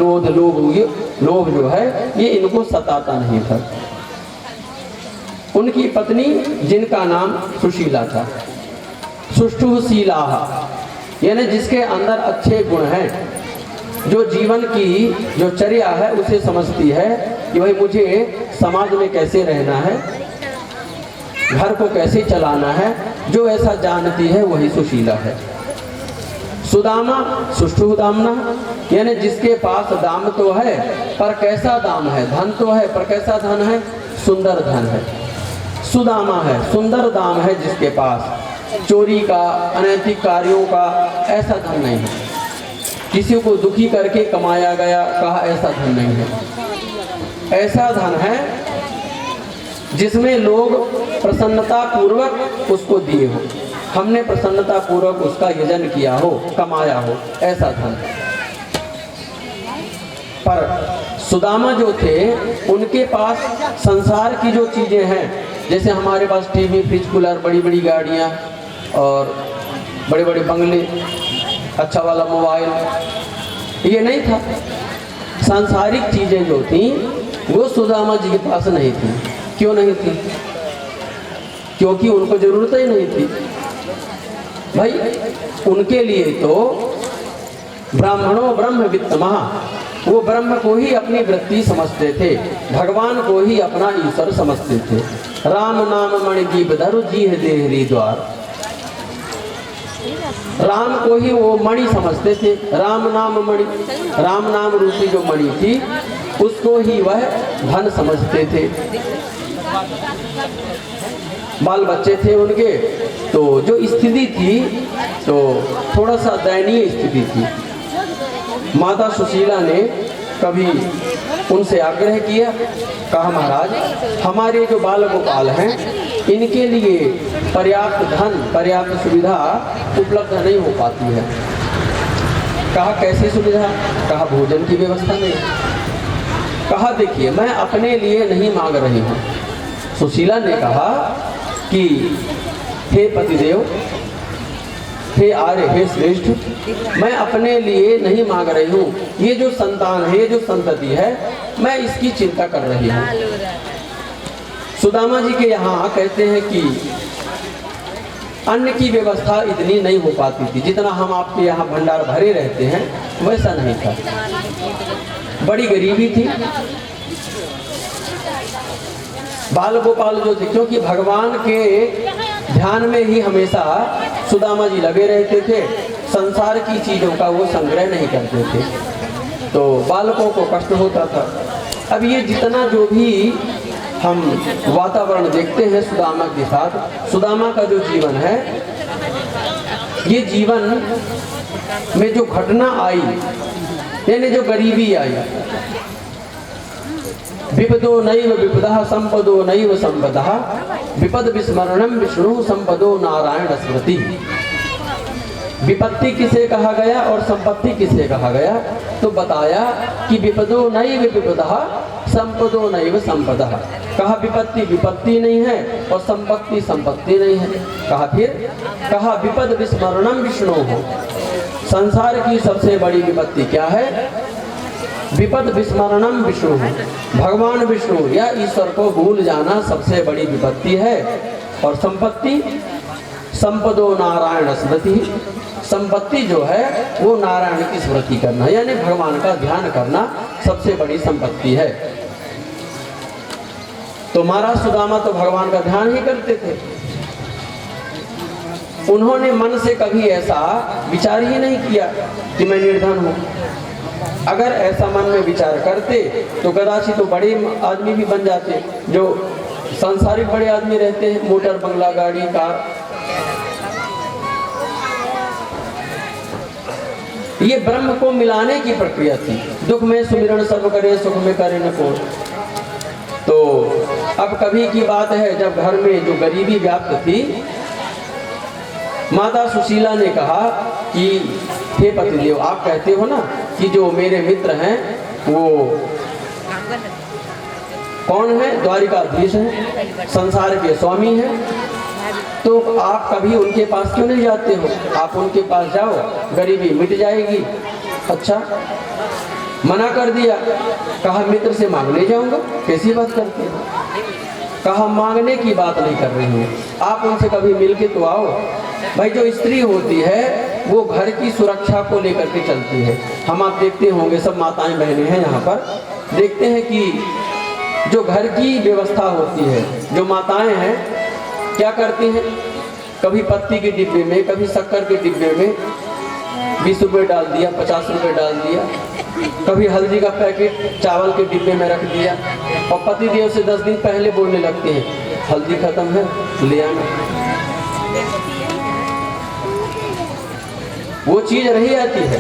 लोभ जो है ये इनको सताता नहीं था। उनकी पत्नी जिनका नाम सुशीला था, सुष्ठुशीला, यानी जिसके अंदर अच्छे गुण हैं, जो जीवन की जो चर्या है उसे समझती है कि भाई मुझे समाज में कैसे रहना है, घर को कैसे चलाना है, जो ऐसा जानती है वही सुशीला है। सुदामा सुष्ठुदामना, यानी जिसके पास दाम तो है पर कैसा दाम है, धन तो है पर कैसा धन है, सुंदर धन है। सुदामा है, सुंदर दाम है जिसके पास, चोरी का, अनैतिक कार्यों का ऐसा धन नहीं है, किसी को दुखी करके कमाया गया कहा ऐसा धन नहीं है। ऐसा धन है जिसमें लोग प्रसन्नता पूर्वक उसको दिए हो, हमने प्रसन्नता पूर्वक उसका यजन किया हो, कमाया हो, ऐसा धन। पर सुदामा जो थे उनके पास संसार की जो चीजें हैं, जैसे हमारे पास टीवी, फ्रिज, कूलर, बड़ी बड़ी गाड़ियां और बड़े बड़े बंगले, अच्छा वाला मोबाइल, ये नहीं था। सांसारिक चीजें जो थी वो सुदामा जी के पास नहीं थी। क्यों नहीं थी? क्योंकि उनको जरूरत ही नहीं थी। भाई उनके लिए तो ब्राह्मणों ब्रह्म वित्तमः, वो ब्रह्म को ही अपनी वृत्ति समझते थे, भगवान को ही अपना ईश्वर समझते थे। राम नाम मणि जीव धरु जीह देहरी द्वार, राम को ही वो मणि समझते थे, राम नाम मणि, राम नाम रूपी जो मणि थी उसको ही वह धन समझते थे। बाल बच्चे थे उनके, तो जो स्थिति थी तो थोड़ा सा दयनीय स्थिति थी। माता सुशीला ने कभी उनसे आग्रह किया, कहा महाराज हमारे जो बाल गोपाल हैं इनके लिए पर्याप्त धन, पर्याप्त सुविधा उपलब्ध नहीं हो पाती है। कहा कैसी सुविधा? कहा भोजन की व्यवस्था नहीं। कहा देखिए मैं अपने लिए नहीं मांग रही हूँ। सुशीला ने कहा कि हे पतिदेव, हे आर्य, हे श्रेष्ठ, मैं अपने लिए नहीं मांग रही हूँ, ये जो संतान है, ये जो संतति है, मैं इसकी चिंता कर रही हूँ। सुदामा जी के यहाँ कहते हैं कि अन्न की व्यवस्था इतनी नहीं हो पाती थी, जितना हम आपके यहाँ भंडार भरे रहते हैं वैसा नहीं था, बड़ी गरीबी थी। बाल गोपाल जो थे, क्योंकि भगवान के ध्यान में ही हमेशा सुदामा जी लगे रहते थे, संसार की चीजों का वो संग्रह नहीं करते थे, तो बालकों को कष्ट होता था। अब ये जितना जो भी हम वातावरण देखते हैं सुदामा के साथ, सुदामा का जो जीवन है, ये जीवन में जो घटना आई, यानी जो गरीबी आई, विपदो नैव विपदः संपदो नैव संपदः, विपद विस्मरणम विष्णु संपदो नारायण स्मृति। विपत्ति किसे कहा गया और संपत्ति किसे कहा गया? तो बताया कि विपदो नैव विपदः संपदो नैव संपदः। कहा विपत्ति विपत्ति नहीं है और संपत्ति संपत्ति नहीं है। कहा फिर कहा विपद विस्मरणम विष्णु हो, संसार की सबसे बड़ी विपत्ति क्या है? विपद विस्मरणम विष्णु, भगवान विष्णु या ईश्वर को भूल जाना सबसे बड़ी विपत्ति है। और संपत्ति संपदो नारायण स्मृति, संपत्ति जो है वो नारायण की स्मृति करना, यानी भगवान का ध्यान करना सबसे बड़ी संपत्ति है। तो महाराज सुदामा तो भगवान का ध्यान ही करते थे, उन्होंने मन से कभी ऐसा विचार ही नहीं किया कि मैं निर्धन हूं। अगर ऐसा मन में विचार करते तो कदाचित तो बड़े आदमी भी बन जाते, जो सांसारिक बड़े आदमी रहते हैं, मोटर, बंगला, गाड़ी, कार। ये ब्रह्म को मिलाने की प्रक्रिया थी। दुख में सुमिरन सब करे, सुख में करे न को। तो अब कभी की बात है जब घर में जो गरीबी व्याप्त थी, माता सुशीला ने कहा कि हे पतिदेव, आप कहते हो ना कि जो मेरे मित्र हैं वो कौन है? द्वारिकाधीश हैं, संसार के स्वामी हैं, तो आप कभी उनके पास क्यों नहीं जाते हो? आप उनके पास जाओ, गरीबी मिट जाएगी। अच्छा, मना कर दिया। कहा मित्र से मांगने जाऊंगा, कैसी बात करते हो? कहा मांगने की बात नहीं कर रही हूँ, आप उनसे कभी मिल के तो आओ। भाई जो स्त्री होती है वो घर की सुरक्षा को लेकर के चलती है। हम आप देखते होंगे, सब माताएं बहनें हैं यहाँ पर, देखते हैं कि जो घर की व्यवस्था होती है, जो माताएं हैं क्या करती हैं, कभी पत्ती के डिब्बे में, कभी शक्कर के डिब्बे में 20 रुपये डाल दिया, 50 रुपये डाल दिया, कभी हल्दी का पैकेट चावल के डिब्बे में रख दिया, और पतिदेव से 10 दिन पहले बोलने लगते हैं हल्दी खत्म है, ले आना। वो चीज़ रही आती है,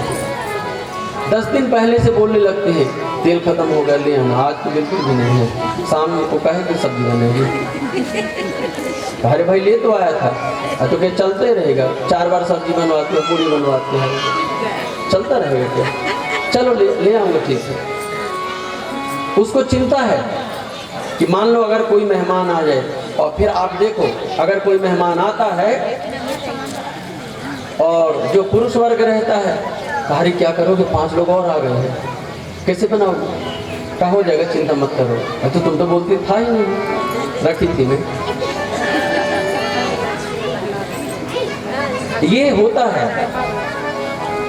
10 दिन पहले से बोलने लगते हैं तेल खत्म हो गया, ले आना। आज तो बिल्कुल भी नहीं है, शाम को कहे कि सब्जी बनेगी। अरे भाई ले तो आया था, तो क्या चलते रहेगा? 4 बार सब्जी बनवाते हैं, पूरी बनवाते हैं, चलता रहेगा क्या? चलो ले आऊँगा, ठीक है। उसको चिंता है कि मान लो अगर कोई मेहमान आ जाए, और फिर आप देखो अगर कोई मेहमान आता है और जो पुरुष वर्ग रहता है, अरे क्या करोगे, 5 लोग और आ गए हैं, कैसे बनाओगे? क्या हो जाएगा, चिंता मत करो। तो तुम तो बोलती था ही नहीं, रखी थी मैं। ये होता है,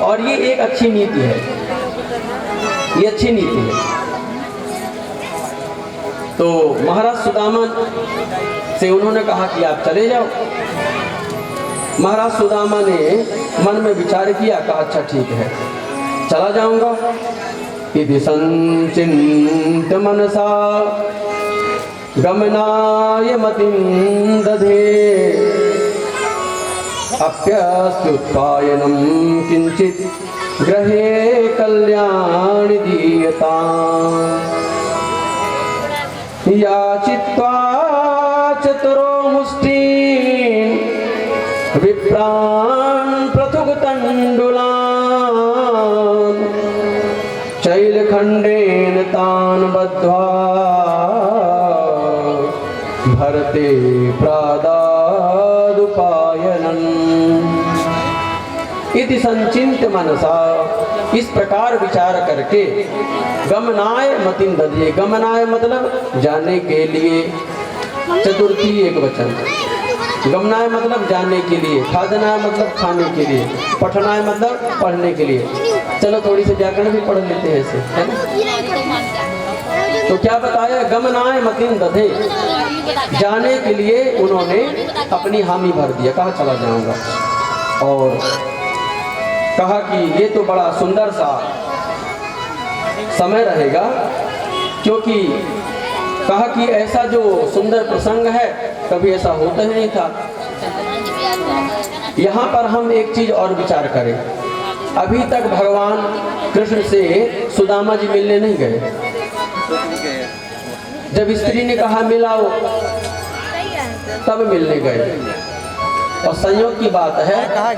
और ये एक अच्छी नीति है, ये अच्छी नीति है। तो महाराज सुदामा से उन्होंने कहा कि आप चले जाओ। महाराज सुदामा ने मन में विचार किया, कहा अच्छा ठीक है, चला जाऊंगा। इति संचिन्त्य मनसा गमनाय मतिं दधे, अप्यस्त्युत्पायनं किंचित गृहे कल्याणि दीयताम्। याचित्वा चतुरो मुष्टिं विप्रान् पृथुकतण्डुलान्, चैलखण्डेन तान् बद्ध्वा भरते प्रादादुपायनन्। इति संचिन्त्य मनसा, इस प्रकार विचार करके, गमनाय मतिं दधे, गमनाय मतलब जाने के लिए, चतुर्थी एक वचन, गमनाय मतलब जाने के लिए, खादनाय मतलब खाने के लिए, पठनाय मतलब पढ़ने के लिए। चलो थोड़ी सी व्याकरण भी पढ़ लेते हैं ऐसे, है ना? तो क्या बताया, गमनाय मतिं दधे, जाने के लिए उन्होंने अपनी हामी भर दिया, कहा चला जाऊंगा। और कहा कि ये तो बड़ा सुंदर सा समय रहेगा, क्योंकि कहा कि ऐसा जो सुंदर प्रसंग है कभी ऐसा होता ही नहीं था। यहाँ पर हम एक चीज और विचार करें, अभी तक भगवान कृष्ण से सुदामा जी मिलने नहीं गए। जब स्त्री ने कहा मिलाओ तब मिलने गए, और संयोग की बात है